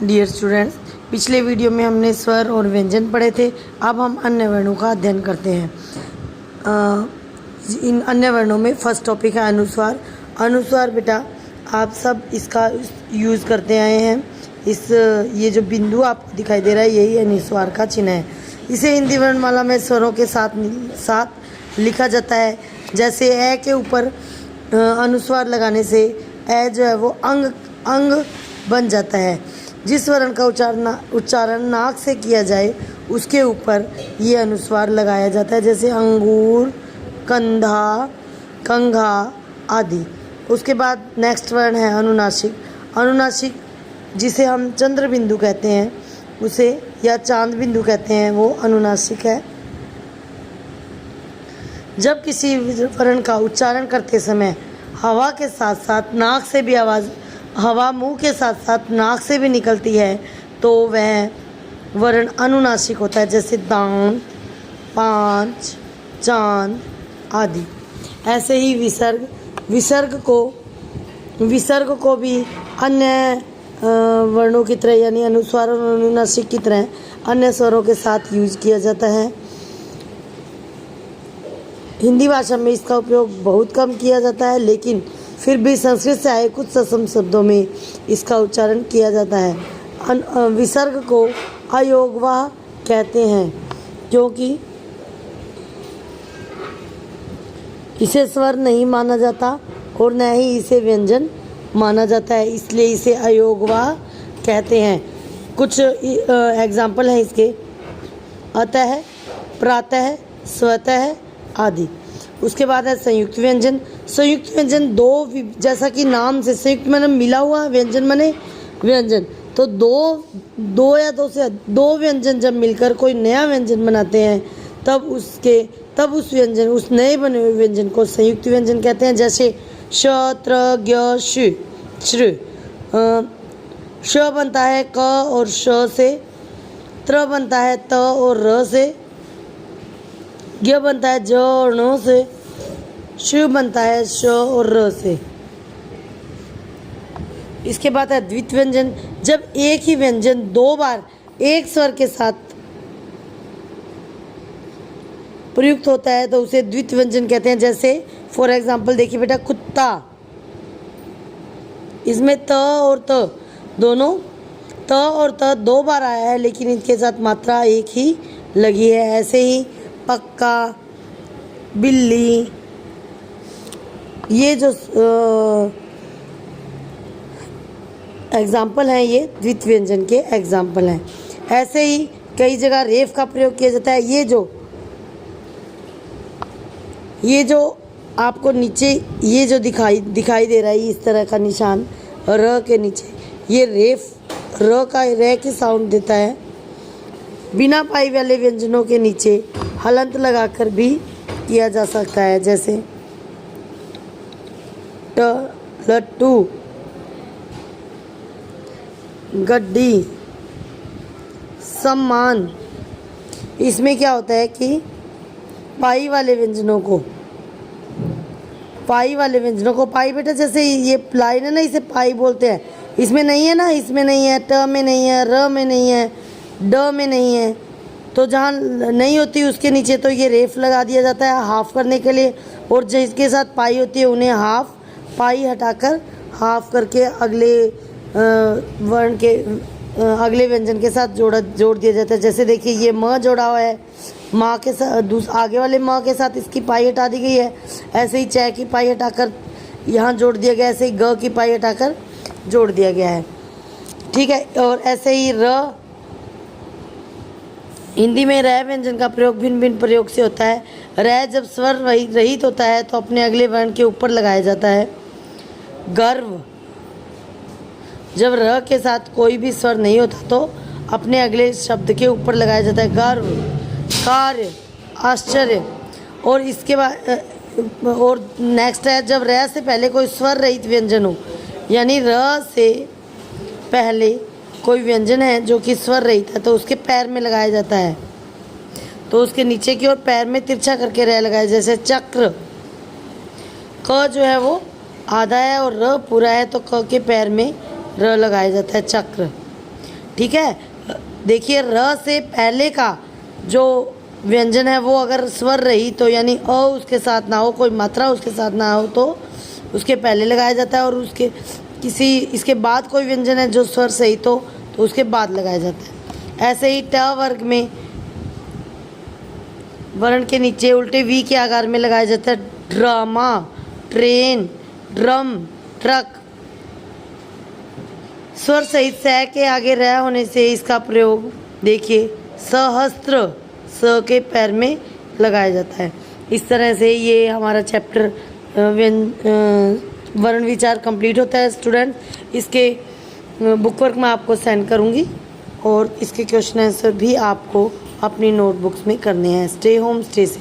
Dear students, पिछले video में हमने स्वर और व्यंजन पढ़े थे। अब हम अन्य वर्णों का अध्ययन करते हैं। इन अन्य वर्णों में फर्स्ट टॉपिक है अनुस्वार। अनुस्वार बेटा आप सब इसका यूज़ करते आए हैं। ये जो बिंदु आपको दिखाई दे रहा है यही अनुस्वार का चिन्ह है। इसे हिंदी वर्णमाला में स्वरों के साथ लिखा जाता है। जैसे ए के ऊपर अनुस्वार लगाने से ए जो है वो अंग बन जाता है। जिस वर्ण का उच्चारण नाक से किया जाए उसके ऊपर ये अनुस्वार लगाया जाता है, जैसे अंगूर, कंधा, कंघा आदि। उसके बाद नेक्स्ट वर्ण है अनुनासिक। अनुनासिक जिसे हम चंद्र बिंदु कहते हैं उसे या चांद बिंदु कहते हैं, वो अनुनासिक है। जब किसी वर्ण का उच्चारण करते समय हवा के साथ साथ नाक से भी हवा मुंह के साथ साथ नाक से भी निकलती है तो वह वर्ण अनुनासिक होता है, जैसे दांत, पांच, चांद आदि। ऐसे ही विसर्ग को भी अन्य वर्णों की तरह यानी अनुस्वार और अनुनासिक की तरह अन्य स्वरों के साथ यूज किया जाता है। हिंदी भाषा में इसका उपयोग बहुत कम किया जाता है, लेकिन फिर भी संस्कृत से आए कुछ सम शब्दों में इसका उच्चारण किया जाता है। विसर्ग को अयोगवाह कहते हैं क्योंकि इसे स्वर नहीं माना जाता और न ही इसे व्यंजन माना जाता है, इसलिए इसे अयोगवाह कहते हैं। कुछ एग्जाम्पल हैं इसके: अतः, प्रातः, स्वतः आदि। उसके बाद है संयुक्त व्यंजन। संयुक्त व्यंजन जैसा कि नाम से संयुक्त माने मिला हुआ, व्यंजन माने व्यंजन, तो दो या दो से दो व्यंजन जब मिलकर कोई नया व्यंजन बनाते हैं तब उस नए बने हुए व्यंजन को संयुक्त व्यंजन कहते हैं। जैसे श, त्र, ज्ञ, श, श्र। श बनता है क और श से, त्र बनता है त और र से, ज्ञ बनता है ज और ण से, श बनता है श और र से। इसके बाद है द्वित व्यंजन। जब एक ही व्यंजन दो बार एक स्वर के साथ प्रयुक्त होता है तो उसे द्वित व्यंजन कहते हैं। जैसे फॉर एग्जाम्पल देखिए बेटा, कुत्ता, इसमें त और त दो बार आया है लेकिन इनके साथ मात्रा एक ही लगी है। ऐसे ही पक्का, बिल्ली, ये जो एग्जाम्पल हैं ये द्वित व्यंजन के एग्जाम्पल हैं। ऐसे ही कई जगह रेफ का प्रयोग किया जाता है। ये जो आपको नीचे ये जो दिखाई दे रहा है इस तरह का निशान र के नीचे, ये रेफ रे की साउंड देता है। बिना पाई वाले व्यंजनों के नीचे हलंत लगाकर भी किया जा सकता है, जैसे ट, लट्टू, गड्डी, सम्मान। इसमें क्या होता है कि पाई वाले व्यंजनों को पाई बेटा, जैसे ये लाइन है ना, इसे पाई बोलते हैं। इसमें नहीं है ना, इसमें नहीं है, ट में नहीं है, र में नहीं है, ड में नहीं है, तो जहाँ नहीं होती उसके नीचे तो ये रेफ लगा दिया जाता है हाफ करने के लिए, और जिसके साथ पाई होती है उन्हें हाफ, पाई हटाकर हाफ करके अगले वर्ण के अगले व्यंजन के साथ जोड़ दिया जाता है। जैसे देखिए ये म जोड़ा हुआ है, माँ के साथ आगे वाले माँ के साथ इसकी पाई हटा दी गई है। ऐसे ही च की पाई हटाकर यहाँ जोड़ दिया गया, ऐसे ही ग की पाई हटाकर जोड़ दिया गया है। ठीक है। और ऐसे ही र, हिंदी में र व्यंजन का प्रयोग भिन्न प्रयोग से होता है। र जब स्वर रहित होता है तो अपने अगले वर्ण के ऊपर लगाया जाता है। गर्व, जब र के साथ कोई भी स्वर नहीं होता तो अपने अगले शब्द के ऊपर लगाया जाता है। गर्व, कार्य, आश्चर्य। और इसके बाद और नेक्स्ट है जब र से पहले कोई स्वर रहित व्यंजन हो, यानी र से पहले कोई व्यंजन है जो कि स्वर रहित है तो उसके पैर में लगाया जाता है, तो उसके नीचे की ओर पैर में तिरछा करके र लगाया। जैसे चक्र, क जो है वो आधा है और र पूरा है तो क के पैर में र लगाया जाता है, चक्र। ठीक है। देखिए र से पहले का जो व्यंजन है वो अगर स्वर रही तो यानी अ उसके साथ ना हो, कोई मात्रा उसके साथ ना हो तो उसके पहले लगाया जाता है, और उसके किसी इसके बाद कोई व्यंजन है जो स्वर सहित हो तो उसके बाद लगाया जाता है। ऐसे ही ट वर्ग में वर्ण के नीचे उल्टे वी के आकार में लगाया जाता है ड्रामा, ट्रेन, ड्रम, ट्रक। स्वर सहित स के आगे रह होने से इसका प्रयोग देखिए सहस्त्र स के पैर में लगाया जाता है। इस तरह से ये हमारा चैप्टर वर्ण विचार कंप्लीट होता है स्टूडेंट। इसके बुक वर्क मैं आपको सेंड करूँगी और इसके क्वेश्चन आंसर भी आपको अपनी नोटबुक्स में करने हैं। Stay home stay safe.